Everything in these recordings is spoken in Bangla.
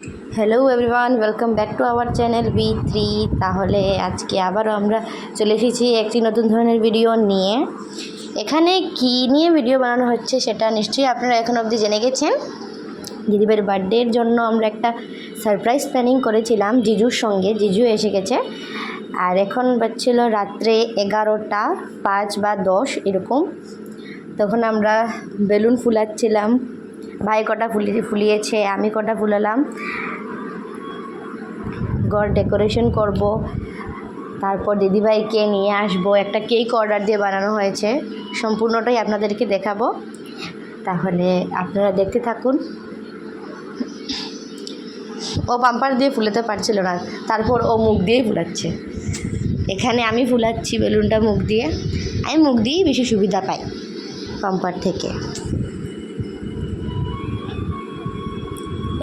Hello everyone, welcome back to our channel B3। তাহলে আজকে আবারও আমরা চলে এসেছি একটি নতুন ধরনের ভিডিও নিয়ে। এখানে কি নিয়ে ভিডিও বানানো হচ্ছে সেটা নিশ্চয়ই আপনারা এখন অবধি জেনে গেছেন। দিদিবের বার্থডের জন্য আমরা একটা সারপ্রাইজ প্ল্যানিং করেছিলাম জিজুর সঙ্গে। জিজু এসে গেছে আর এখন বাজছিল রাত্রে 11টা 5 বা 10 এরকম। তখন আমরা বেলুন ফুলাচ্ছিলাম। ভাই কটা ফুলিয়েছে, আমি কটা ফুলালাম। ঘর ডেকোরেশন করব, তারপর দিদিভাইকে নিয়ে আসবো। একটা কেক অর্ডার দিয়ে বানানো হয়েছে, সম্পূর্ণটাই আপনাদেরকে দেখাবো। তাহলে আপনারা দেখতে থাকুন। ও পাম্পার দিয়ে ফুলাতে পারছিল না, তারপর ও মুখ দিয়েই ফুলাচ্ছে। এখানে আমি ফুলাচ্ছি বেলুনটা মুখ দিয়ে। আমি মুখ দিয়েই বেশি সুবিধা পাই পাম্পার থেকে।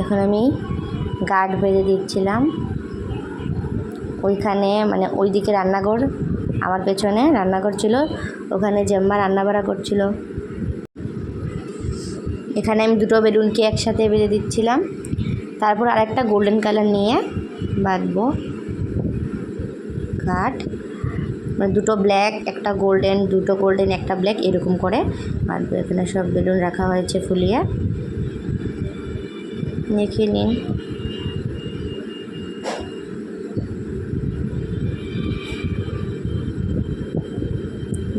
এখন আমি গার্ড বেঁধে দিচ্ছিলাম। ওইখানে মানে ওইদিকে রান্নাঘর, আমার পেছনে রান্নাঘর ছিল, ওখানে জেম্মা রান্না বাড়া করছিল। এখানে আমি দুটো বেলুনকে একসাথে বেঁধে দিচ্ছিলাম। তারপর আরেকটা গোল্ডেন কালার নিয়ে বাঁধবো কাঠ, মানে দুটো ব্ল্যাক একটা গোল্ডেন, দুটো গোল্ডেন একটা ব্ল্যাক, এরকম করে বাঁধবো। এখানে সব বেলুন রাখা হয়েছে ফুলিয়ে, দেখে নিন।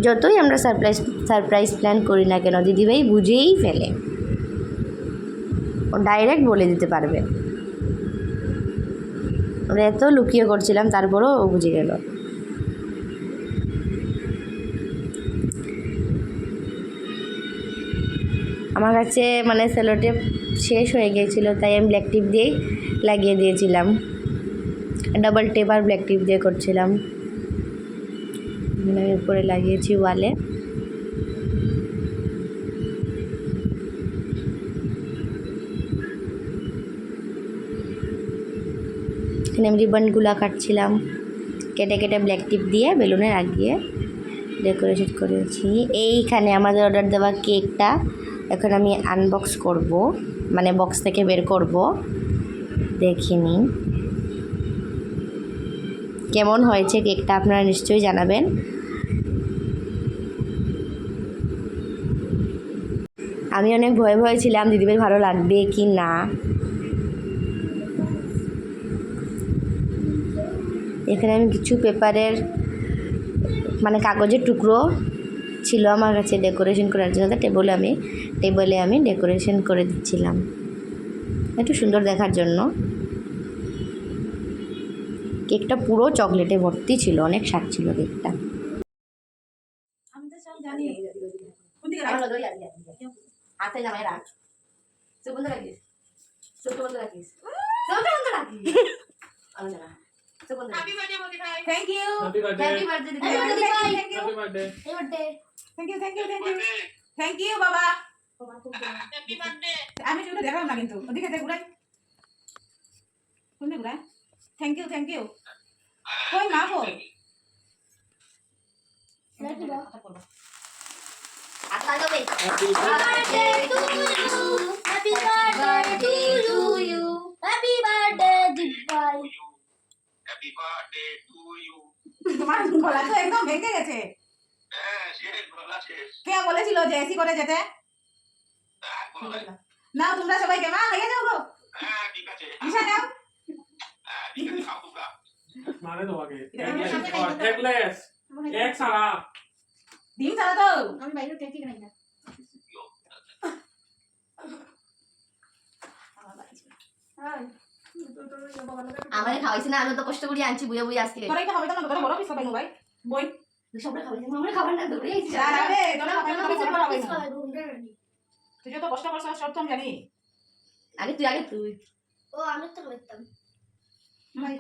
যতই আমরা সারপ্রাইজ প্ল্যান করি না কেন, দিদিভাই বুঝেই ফেলে, ও ডাইরেক্ট বলে দিতে পারবে। ওরা এত লুকিয়ে করছিলাম, তারপরও ও বুঝে গেল। আমার কাছে মানে সেলোটেপ শেষ হয়ে গিয়েছিলো, তাই আমি ব্ল্যাক টিপ দিয়েই লাগিয়ে দিয়েছিলাম। ডাবল টেপ আর ব্ল্যাক টিপ দিয়ে করছিলাম। আমি উপরে লাগিয়েছি ওয়ালে। এখানে আমি রিবনগুলো কাটছিলাম, কেটে কেটে ব্ল্যাক টিপ দিয়ে বেলুনে লাগিয়ে ডেকোরেশন করেছি। এইখানে আমাদের অর্ডার দেওয়া কেকটা এখন আমি আনবক্স করব, মানে বক্স থেকে বের করব। দেখে নিন কেমন হয়েছে কেকটা, আপনারা নিশ্চয়ই জানাবেন। আমি অনেক ভয়ে ভয়ে ছিলাম দিদিভাই ভালো লাগবে কি না। এখানে আমি কিছু পেপারের মানে কাগজের টুকরো ছিল আমার কাছে ডেকোরেশন করার জন্য, টেবলে আমি ডেকোরেশন করে দিচ্ছিলাম একটু সুন্দর দেখার জন্য। কেকটা পুরো চকলেটে ভর্তি ছিল, অনেক স্বাদ ছিল কেকটা। হাতে জামাই রাখ, চোখ বন্ধ রাখিস, চোখ বন্ধ রাখিস, চোখ বন্ধ রাখিস। Happy birthday, Modi bhai. Thank you. Happy birthday. Happy birthday, Modi bhai. Thank you. Happy birthday. Happy birthday. Thank you, thank you, thank you. Thank you, Baba. Happy birthday. আমি শুধু দেখালাম না কিন্তু ওদিকে দেখ ঘুরাই, কোন দিকে ঘুরাই। Thank you, thank you. কই মা কই? লাইট দাও। আতা লাগাবে। Happy birthday to you. Happy birthday to you. Happy birthday, Dibbai. Happy birthday to you. তোমার গলা তো একদম ভেঙে গেছে। হ্যাঁ, শেষ গলা শেষ। কে বলেছিল যে এসি করে যেতে? না তোমরা সবাই কেমন হয়ে যাও গো? হ্যাঁ ঠিক আছে। দিশা নাও। হ্যাঁ ঠিক আছে, খাও তোমরা। মারে দাও আগে। টেকলেস। এক সারা। ডিম সারা তো। আমি বাইরে টেকি নাই না। আমারে খাওয়াইছ না, আমি তো কষ্ট করে আনছি বুয়া বুয়া আজকে। তোরা এটা হবে না, তোরা বড় পিস খাবাই ভাই। বই সবটা খাওয়াইছ, আমরা খাবার না দৌড়ে আইছি। আরে তোরা খাবাই না, তোরা খাবাই না। তুই যত কষ্ট করছ সব তো আমি জানি। আগে তুই ও আমি তো করতাম। ভাই